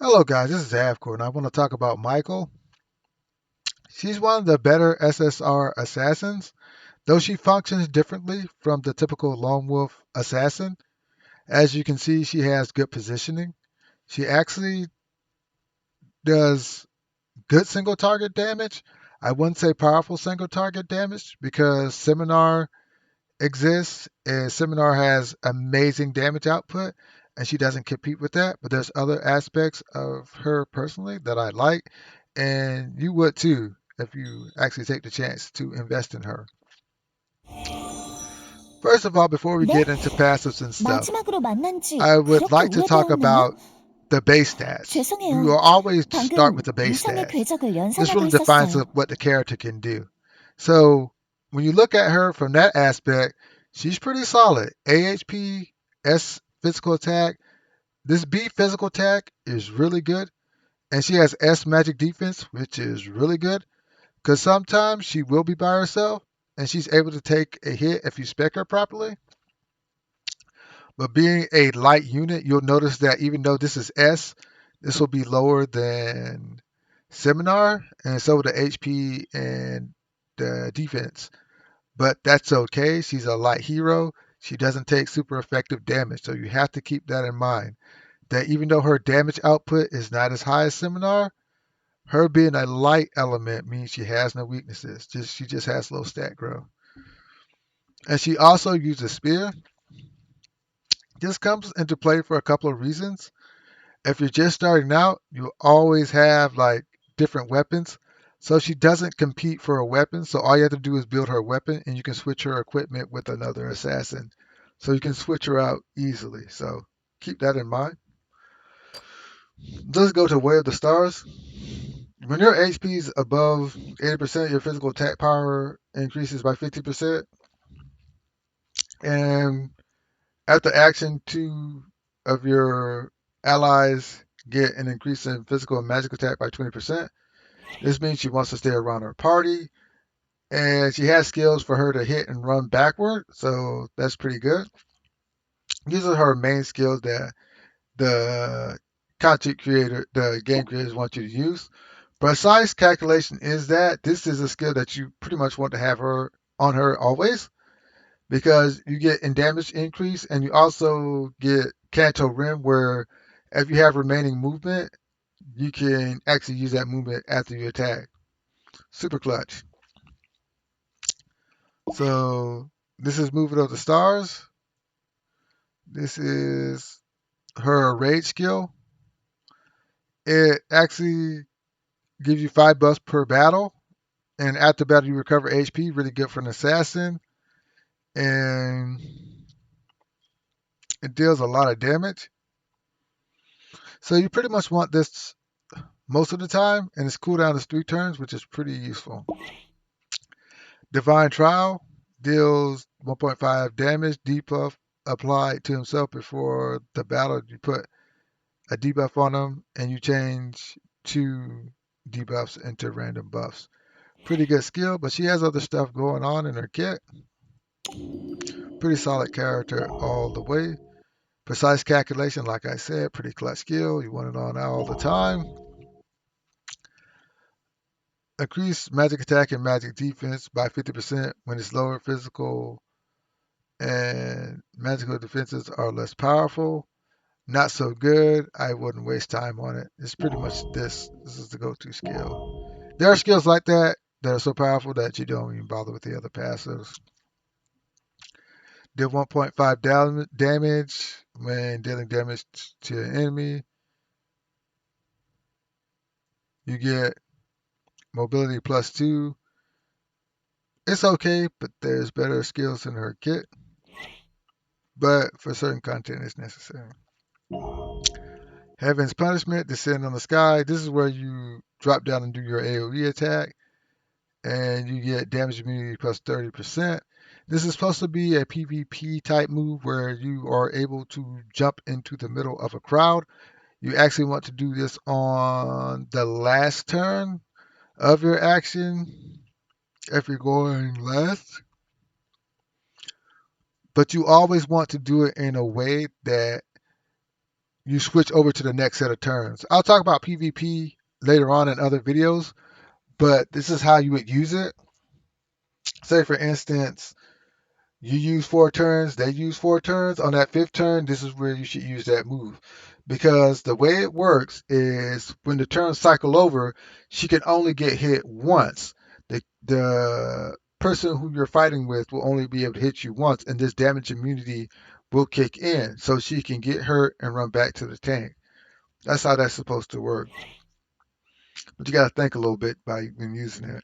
Hello guys, this is Avcoor, and I want to talk about Michael. She's one of the better SSR assassins, though she functions differently from the typical lone wolf assassin. As you can see, she has good positioning. She actually does good single target damage. I wouldn't say powerful single target damage because Seminar exists and Seminar has amazing damage output and she doesn't compete with that. But there's other aspects of her personally that I like, and you would too if you actually take the chance to invest in her. First of all, before we 네? get into passives and stuff, 마지막으로 만난 지 I would 그렇게 like to talk 오래되었나요? about the base stats. We 죄송해요. will always start 방금 with the base 이상의 stats. 궤적을 This 연상하고 really defines 있었어요. what the character can do. So when you look at her from that aspect, she's pretty solid. AHP, S physical attack. This B physical attack is really good. And she has S magic defense, which is really good. Because sometimes she will be by herself and she's able to take a hit if you spec her properly. But being a light unit, you'll notice that even though this is S, this will be lower than Seminar, and so will the HP and the defense. But that's okay. She's a light hero. She doesn't take super effective damage, so you have to keep that in mind. That even though her damage output is not as high as Seminar, her being a light element means she has no weaknesses. She just has low stat growth. And she also uses spear. This comes into play for a couple of reasons. If you're just starting out, you always have like different weapons. So she doesn't compete for a weapon. So all you have to do is build her weapon and you can switch her equipment with another assassin. So you can switch her out easily. So keep that in mind. Let's go to Way of the Stars. When your HP is above 80%, your physical attack power increases by 50%. And after action, two of your allies get an increase in physical and magic attack by 20%. This means she wants to stay around her party, and she has skills for her to hit and run backward, so that's pretty good. These are her main skills that the content creator, the game creators want you to use. Precise calculation is that this is a skill that you pretty much want to have her on her always because you get in damage increase and you also get Canto Rim where if you have remaining movement, you can actually use that movement after you attack. Super clutch. So this is Moving of the Stars. This is her rage skill. It actually gives you 5 buffs per battle. And after battle, you recover HP. Really good for an assassin. And it deals a lot of damage. So you pretty much want this most of the time. And its cooldown is 3 turns, which is pretty useful. Divine Trial deals 1.5 damage. Debuff applied to himself before the battle. You put a debuff on them, and you change 2 debuffs into random buffs. Pretty good skill, but she has other stuff going on in her kit. Pretty solid character all the way. Precise calculation, like I said, pretty clutch skill. You want it on all the time. Increase magic attack and magic defense by 50% when its lower physical and magical defenses are less powerful. Not so good. I wouldn't waste time on it. It's pretty much this. This is the go-to skill. There are skills like that are so powerful that you don't even bother with the other passives. Deal 1.5 damage when dealing damage to an enemy. You get mobility +2. It's okay, but there's better skills in her kit. But for certain content, it's necessary. Heaven's Punishment, Descend on the Sky. This is where you drop down and do your AoE attack, and you get damage immunity +30%. This is supposed to be a PvP type move where you are able to jump into the middle of a crowd. You actually want to do this on the last turn of your action if you're going last. But you always want to do it in a way that you switch over to the next set of turns. I'll talk about PvP later on in other videos, but this is how you would use it. Say, for instance, you use 4 turns, they use 4 turns. On that fifth turn, this is where you should use that move. Because the way it works is when the turns cycle over, she can only get hit once. The person who you're fighting with will only be able to hit you once, and this damage immunity will kick in. So she can get hurt and run back to the tank. That's how that's supposed to work. But you got to think a little bit by when using it.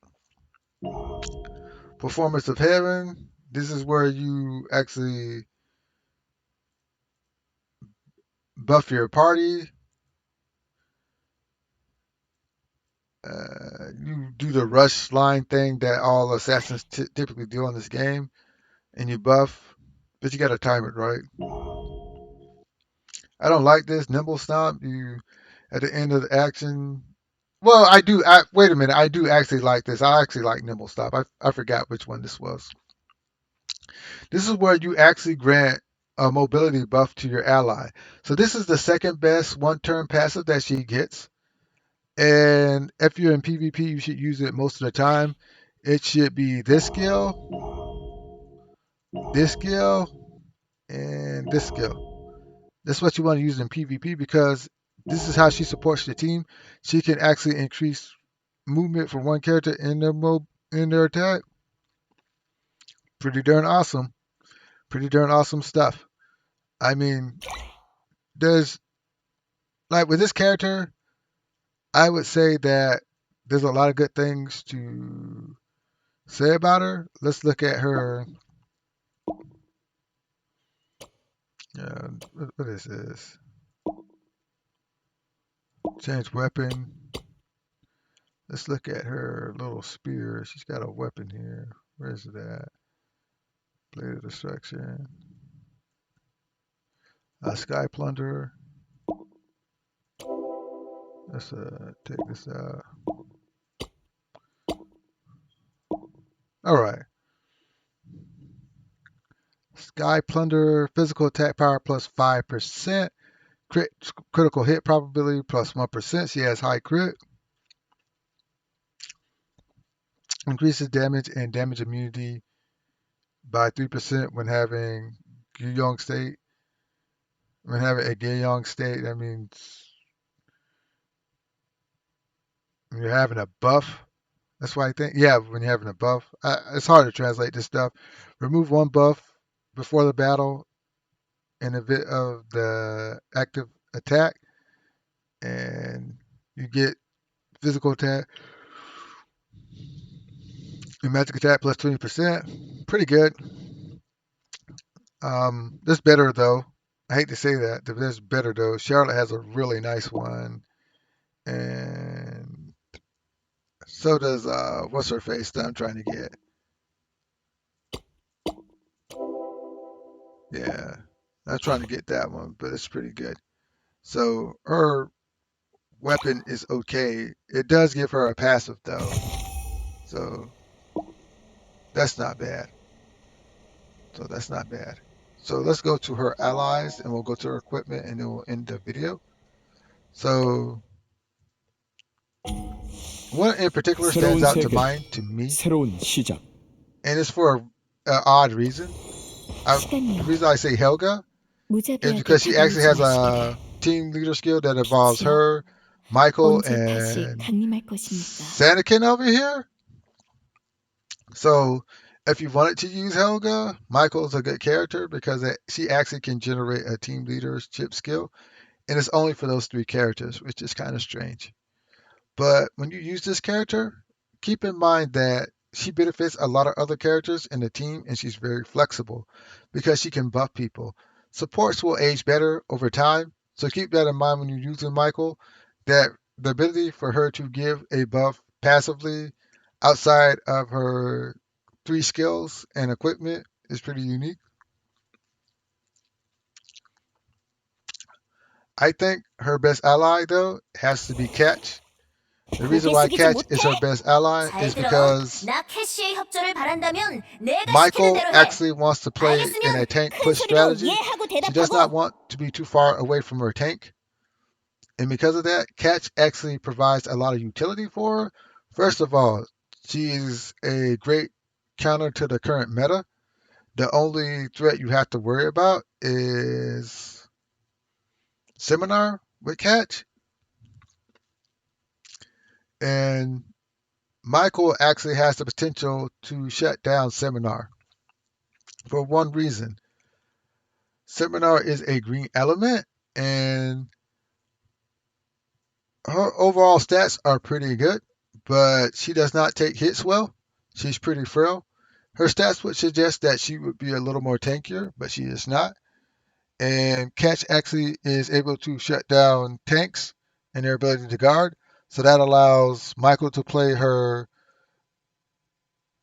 Performance of Heaven. This is where you actually buff your party. You do the rush line thing that all assassins typically do in this game, and you buff, but you got to time it right. I don't like this nimble stomp. You at the end of the action. Well, I do. Wait a minute. I do actually like this. I actually like nimble stomp. I forgot which one this was. This is where you actually grant a mobility buff to your ally. So this is the second best one-turn passive that she gets. And if you're in PvP, you should use it most of the time. It should be this skill, and this skill. That's what you want to use in PvP because this is how she supports the team. She can actually increase movement for one character in in their attack. Pretty darn awesome. Pretty darn awesome stuff. I mean, there's like with this character, I would say that there's a lot of good things to say about her. Let's look at her. What is this? Change weapon. Let's look at her little spear. She's got a weapon here. Where's it at? Blade of Destruction. Sky Plunderer. Let's take this out. All right. Sky Plunderer, physical attack power plus 5%. Critical hit probability plus 1%. She has high crit. Increases damage and damage immunity by 3% when having Guyong state. When having a Guyong state, that means when you're having a buff. That's why I think, yeah, when you're having a buff. It's hard to translate this stuff. Remove one buff before the battle in event of the active attack, and you get physical attack and magic attack plus 20%. Pretty good. There's better though. I hate to say that. There's better though. Charlotte has a really nice one, and so does what's her face that I'm trying to get. Yeah, I'm trying to get that one, but it's pretty good. So her weapon is okay. It does give her a passive though, so that's not bad. So that's not bad. So let's go to her allies, and we'll go to her equipment, and then we'll end the video. So one in particular stands 새로운 out to 세계, mind to me, 새로운 시작. and it's for an odd reason. The 시간이요. reason I say Helga is 무자비하게 because she actually has 다가오지 a team leader skill that involves 마십시오. her, Michael, 언제 다시 and 강림할 것입니까? Sanakin over here. So if you wanted to use Helga, Michael's a good character because she actually can generate a team leadership skill, and it's only for those 3 characters, which is kind of strange. But when you use this character, keep in mind that she benefits a lot of other characters in the team, and she's very flexible because she can buff people. Supports will age better over time, so keep that in mind when you're using Michael, that the ability for her to give a buff passively outside of her 3 skills and equipment is pretty unique. I think her best ally, though, has to be Catch The reason 고개 why 숙이지 Catch 못해? is her best ally 잘 is 들어. because 나 캐시의 협조를 바란다면 내가 시키는 Michael 대로 해. actually wants to play in a 알겠으면 tank 큰 push 소리로 strategy. 예하고 She does not 대답하고. want to be too far away from her tank. And because of that, Catch actually provides a lot of utility for her. First of all, she is a great counter to the current meta. The only threat you have to worry about is Seminar with Catch. And Michael actually has the potential to shut down Seminar for one reason. Seminar is a green element, and her overall stats are pretty good, but she does not take hits well. She's pretty frail. Her stats would suggest that she would be a little more tankier, but she is not. And Catch actually is able to shut down tanks and their ability to guard. So that allows Michael to play her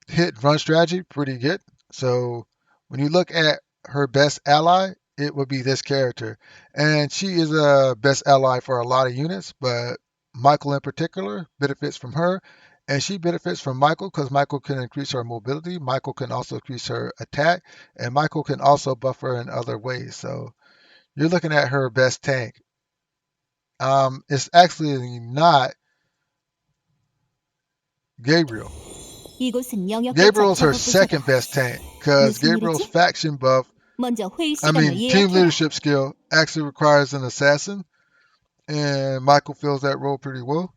hit and run strategy pretty good. So when you look at her best ally, it would be this character. And she is a best ally for a lot of units, but Michael in particular benefits from her. And she benefits from Michael because Michael can increase her mobility. Michael can also increase her attack. And Michael can also buff her in other ways. So you're looking at her best tank. It's actually not Gabriel. 이곳은 영역계 Gabriel's her 적자법 second best tank because 무슨 Gabriel's 일이지? faction buff, 먼저 회의 I 시간을 mean, team 예약해봐. leadership skill actually requires an assassin, and Michael fills that role pretty well.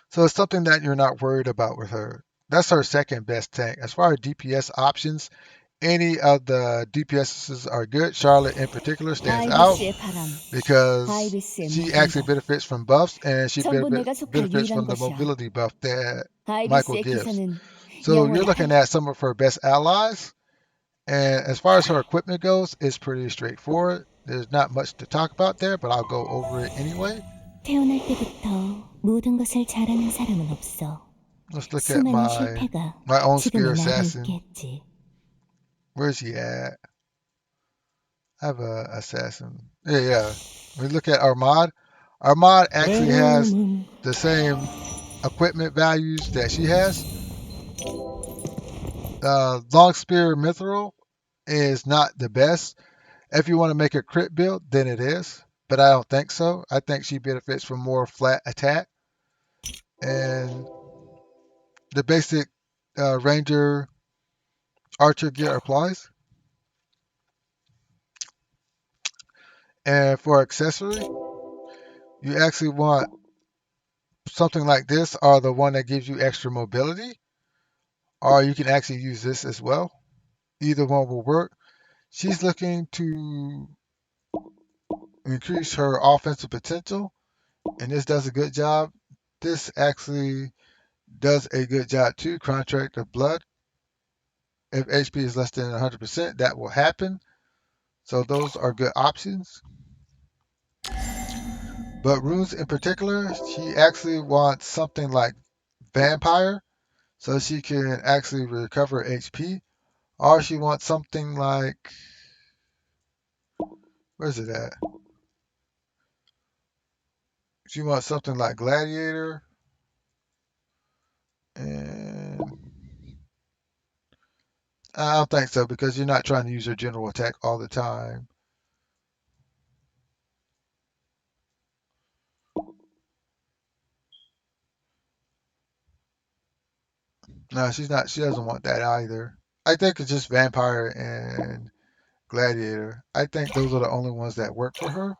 So it's something that you're not worried about with her. That's her second best tank. As far as DPS options, any of the DPSs are good. Charlotte in particular stands out 아이비스의 바람, because 아이비스의 she 모든 actually 것. benefits from buffs and she 전부 내가 속할 benefits 유일한 from the 것이야. mobility buff that Michael 아이비스의 gives. 기사는 So you're 영원히 looking 한 at some of her best allies. And as far as her equipment goes, it's pretty straightforward. There's not much to talk about there, but I'll go over it anyway. 태어날 때부터 모든 것을 잘하는 사람은 없어. Let's look at 수많은 my 실패가 own spear 지금의 나를 있게 assassin. 했지. Where's he at? I have a assassin. Yeah. We look at Armad. Armad actually has 외로움은 the same equipment values that she has. Long spear mithril is not the best. If you want to make a crit build, then it is. But I don't think so. I think she benefits from more flat attack. And the basic ranger archer gear applies. And for accessory, you actually want something like this or the one that gives you extra mobility, or you can actually use this as well. Either one will work. She's looking to increase her offensive potential, and this does a good job. This actually does a good job too. Contract of blood. If HP is less than 100%, that will happen. So those are good options. But runes in particular, she actually wants something like vampire, so she can actually recover HP. Or she wants something like, where's it at? She wants something like gladiator, and I don't think so because you're not trying to use her general attack all the time. No, she's not. She doesn't want that either. I think it's just vampire and gladiator. I think those are the only ones that work for her.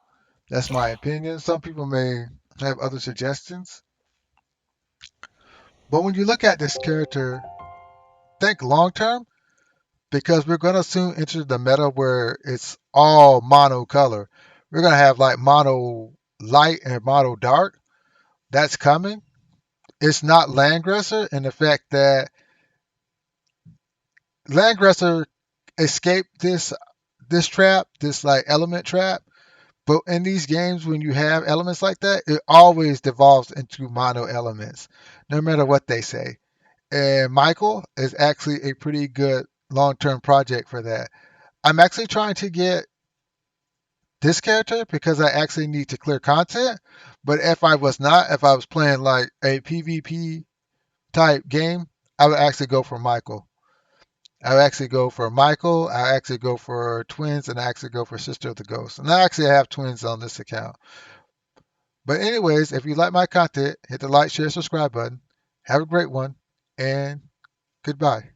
That's my opinion. Some people may have other suggestions. But when you look at this character, think long term because we're going to soon enter the meta where it's all mono color. We're going to have like mono light and mono dark. That's coming. It's not Landgresser in the fact that Landgresser escaped this trap, this like element trap. But in these games, when you have elements like that, it always devolves into mono elements, no matter what they say. And Michael is actually a pretty good long-term project for that. I'm actually trying to get this character because I actually need to clear content. But if I was not, if I was playing like a PvP type game, I would actually go for Michael. I would actually go for Michael. I actually go for twins, and I actually go for Sister of the Ghost. And I actually have twins on this account. But anyways, if you like my content, hit the like, share, subscribe button. Have a great one, and goodbye.